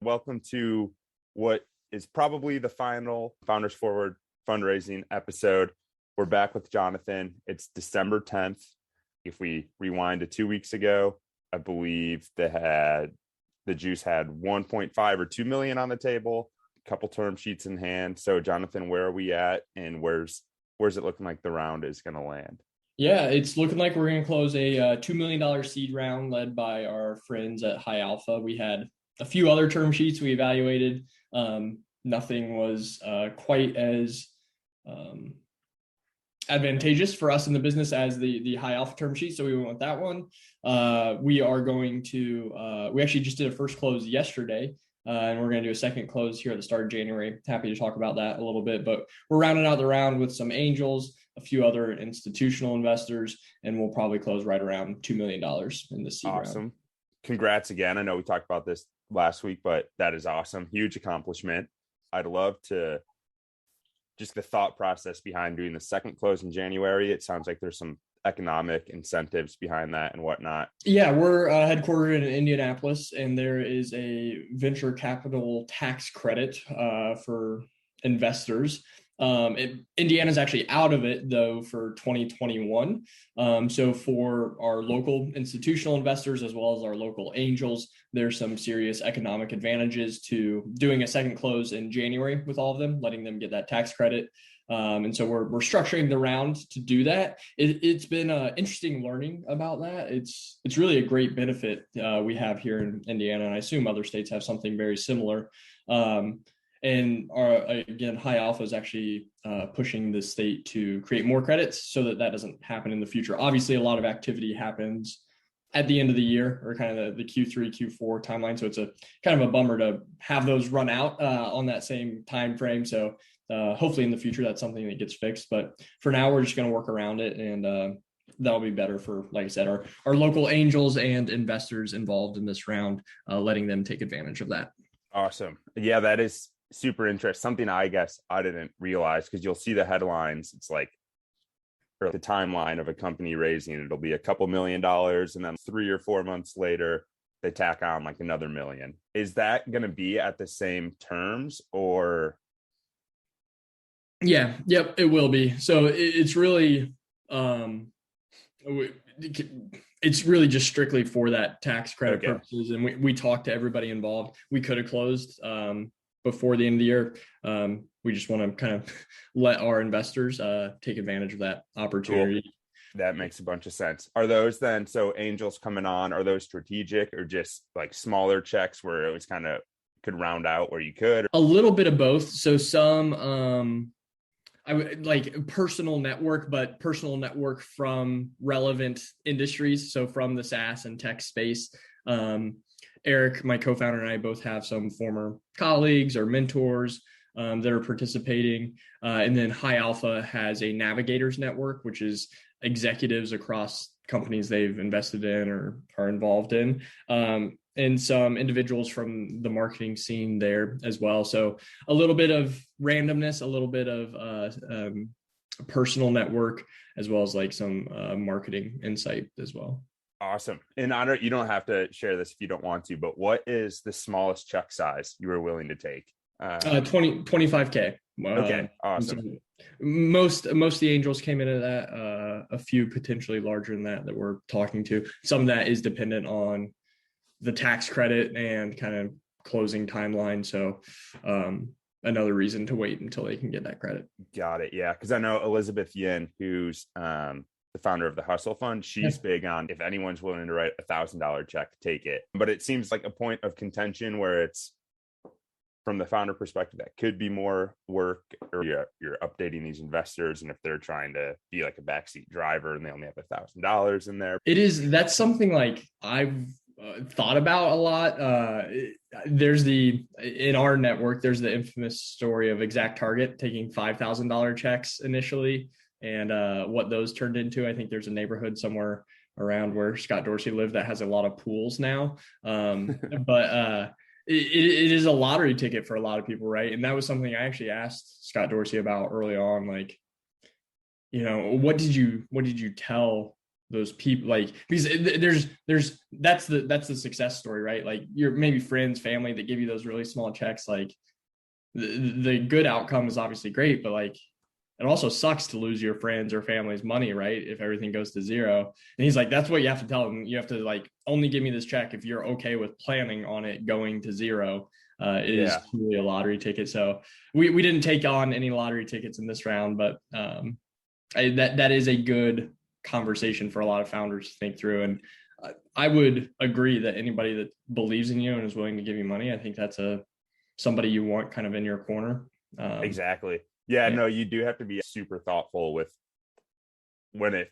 Welcome to what is probably the final Founders Forward fundraising episode. We're back with Jonathan. It's December 10th. If we rewind to 2 weeks ago, I believe the Juice had 1.5 or 2 million on the table, a couple term sheets in hand. So Jonathan, where are we at, and where's it looking like the round is going to land? Yeah, it's looking like we're going to close a $2 million seed round led by our friends at High Alpha. We had a few other term sheets we evaluated. Nothing was quite as advantageous for us in the business as the High Alpha term sheet, so we went with that one. We actually just did a first close yesterday, and we're going to do a second close here at the start of January. Happy to talk about that a little bit, but we're rounding out the round with some angels, a few other institutional investors, and we'll probably close right around $2 million in the seed Awesome. round. Congrats again. I know we talked about this last week, but that is awesome. Huge accomplishment. I'd love to just the thought process behind doing the second close in January. It sounds like there's some economic incentives behind that and whatnot. Yeah, we're headquartered in Indianapolis, and there is a venture capital tax credit for investors. Indiana's actually out of it though for 2021. So for our local institutional investors as well as our local angels, there's some serious economic advantages to doing a second close in January with all of them, letting them get that tax credit. And so we're structuring the round to do that. It's been interesting learning about that. It's really a great benefit we have here in Indiana, and I assume other states have something very similar. And again, High Alpha is actually pushing the state to create more credits so that doesn't happen in the future. Obviously, a lot of activity happens at the end of the year, or kind of the Q3, Q4 timeline. So it's a kind of a bummer to have those run out on that same time frame. So hopefully in the future, that's something that gets fixed. But for now, we're just going to work around it, and that'll be better for, like I said, our local angels and investors involved in this round, letting them take advantage of that. Awesome. Yeah, that is super interesting. Something I guess I didn't realize, because you'll see the headlines. It's like, or the timeline of a company raising, it'll be a couple $1 million, and then 3 or 4 months later, they tack on like another $1 million. Is that going to be at the same terms, or? Yeah, yep, it will be. So it's really, it's really just strictly for that tax credit purposes. And we talked to everybody involved. We could have closed before the end of the year. We just want to kind of let our investors take advantage of that opportunity. Cool. That makes a bunch of sense. Are those then, so angels coming on, are those strategic or just like smaller checks where it was kind of could round out where you could? A little bit of both. So some I would like personal network, but personal network from relevant industries. So from the SaaS and tech space. Eric, my co-founder, and I both have some former colleagues or mentors that are participating. And then High Alpha has a navigators network, which is executives across companies they've invested in or are involved in. And some individuals from the marketing scene there as well. So a little bit of randomness, a little bit of personal network, as well as like some marketing insight as well. Awesome. And you don't have to share this if you don't want to, but what is the smallest check size you were willing to take? 25K. Okay. Awesome. Most of the angels came in at that, a few potentially larger than that we're talking to. Some of that is dependent on the tax credit and kind of closing timeline. So another reason to wait until they can get that credit. Got it. Yeah. Because I know Elizabeth Yin, who's the founder of the Hustle Fund, she's big on, if anyone's willing to write $1,000 check, take it. But it seems like a point of contention where it's, from the founder perspective, that could be more work, or you're updating these investors, and if they're trying to be like a backseat driver and they only have $1,000 in there. That's something like I've thought about a lot. In our network, there's the infamous story of ExactTarget taking $5,000 checks initially, and what those turned into. I think there's a neighborhood somewhere around where Scott Dorsey lived that has a lot of pools now. But it is a lottery ticket for a lot of people, right? And that was something I actually asked Scott Dorsey about early on. Like, what did you tell those people, like, because there's that's the success story, right? Like your maybe friends, family that give you those really small checks. Like the good outcome is obviously great, but like it also sucks to lose your friends or family's money, right? If everything goes to zero. And he's like, that's what you have to tell them. You have to like only give me this check if you're okay with planning on it going to zero. It is truly a lottery ticket. So we didn't take on any lottery tickets in this round, but that is a good conversation for a lot of founders to think through. And I would agree that anybody that believes in you and is willing to give you money, I think that's somebody you want kind of in your corner. Exactly. Yeah, no, you do have to be super thoughtful with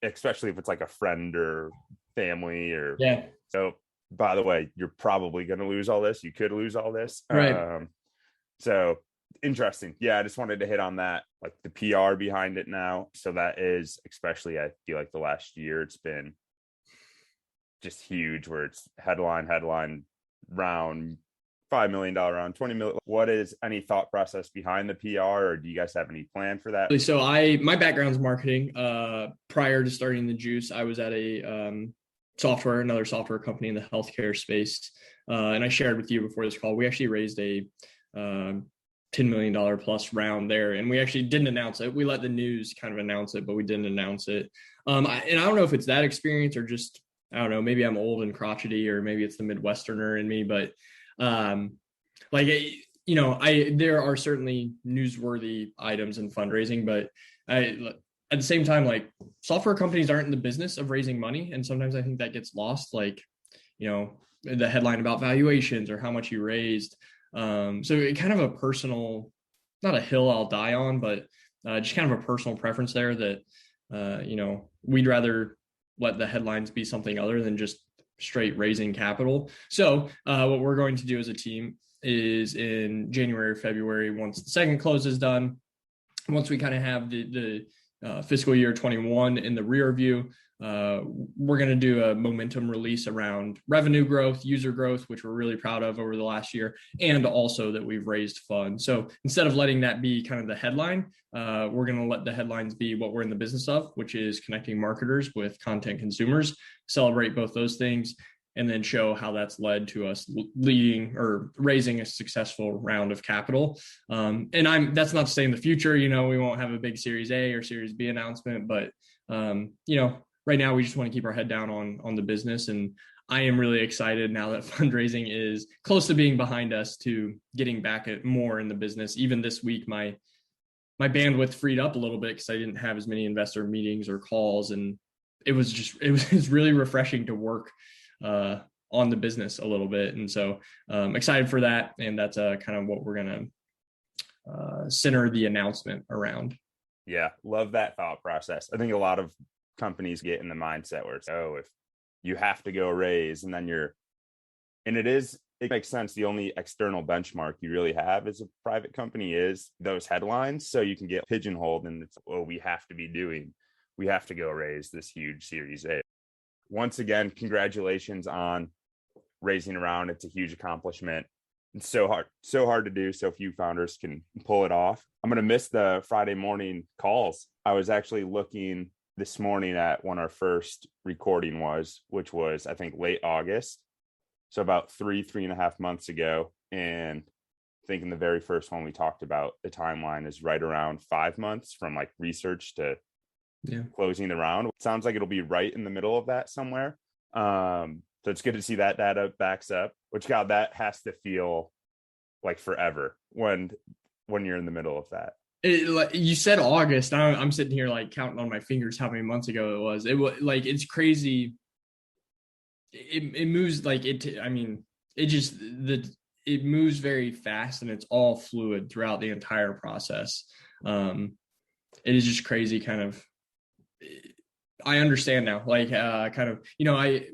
especially if it's like a friend or family or So by the way, you're probably going to lose all this. You could lose all this. Right. So interesting. Yeah, I just wanted to hit on that, like the PR behind it now. So that is, especially I feel like the last year, it's been just huge, where it's headline round, $5 million round, 20 million. What is any thought process behind the PR, or do you guys have any plan for that? So my background's marketing. Prior to starting the Juice, I was at another software company in the healthcare space. And I shared with you before this call, we actually raised a $10 million plus round there. And we actually didn't announce it. We let the news kind of announce it, but we didn't announce it. And I don't know if it's that experience or just, I don't know, maybe I'm old and crotchety, or maybe it's the Midwesterner in me, but there are certainly newsworthy items in fundraising, but at the same time, like, software companies aren't in the business of raising money. And sometimes I think that gets lost, like, the headline about valuations or how much you raised. So it kind of a personal, not a hill I'll die on, but just kind of a personal preference there that, we'd rather let the headlines be something other than just straight raising capital. So what we're going to do as a team is in January or February, once the second close is done, once we kind of have the fiscal year 21 in the rear view, we're going to do a momentum release around revenue growth, user growth, which we're really proud of over the last year, and also that we've raised funds. So instead of letting that be kind of the headline, we're going to let the headlines be what we're in the business of, which is connecting marketers with content consumers, celebrate both those things, and then show how that's led to us leading or raising a successful round of capital. And that's not to say in the future, we won't have a big Series A or Series B announcement, but right now we just want to keep our head down on the business. And I am really excited now that fundraising is close to being behind us to getting back at more in the business. Even this week, my bandwidth freed up a little bit because I didn't have as many investor meetings or calls. And it was really refreshing to work on the business a little bit. And so excited for that. And that's kind of what we're going to center the announcement around. Yeah. Love that thought process. I think a lot of companies get in the mindset where it's, if you have to go raise, and then it makes sense. The only external benchmark you really have as a private company is those headlines. So you can get pigeonholed and it's, we have to go raise this huge Series A. Once again, congratulations on raising a round. It's a huge accomplishment. It's so hard to do. So few founders can pull it off. I'm going to miss the Friday morning calls. I was actually looking this morning at when our first recording was, which was, I think, late August. So about 3.5 months ago. And I think in the very first one we talked about, the timeline is right around 5 months from like research to closing the round. It sounds like it'll be right in the middle of that somewhere. So it's good to see that data backs up, which, God, that has to feel like forever when you're in the middle of that. You said August. I'm sitting here like counting on my fingers how many months ago it was. It was like, it's crazy. It moves like it. I mean, it moves very fast, and it's all fluid throughout the entire process. It is just crazy. Kind of, I understand now. Like, kind of,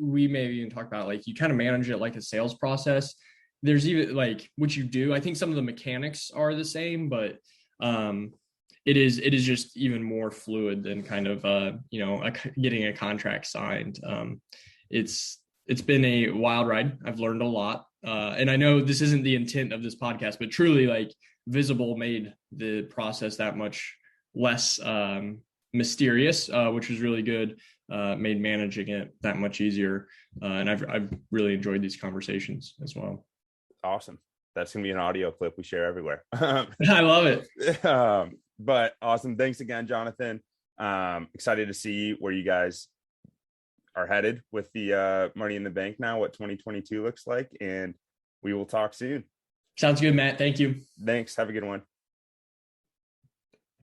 we may even talk about like you kind of manage it like a sales process. There's even like what you do. I think some of the mechanics are the same, but it is just even more fluid than kind of getting a contract signed. It's been a wild ride. I've learned a lot, and I know this isn't the intent of this podcast, but truly, like, Visible made the process that much less mysterious, which was really good. made managing it that much easier. And I've really enjoyed these conversations as well. Awesome. That's going to be an audio clip we share everywhere. I love it. But awesome. Thanks again, Jonathan. Excited to see where you guys are headed with the Money in the Bank now, what 2022 looks like, and we will talk soon. Sounds good, Matt. Thank you. Thanks. Have a good one.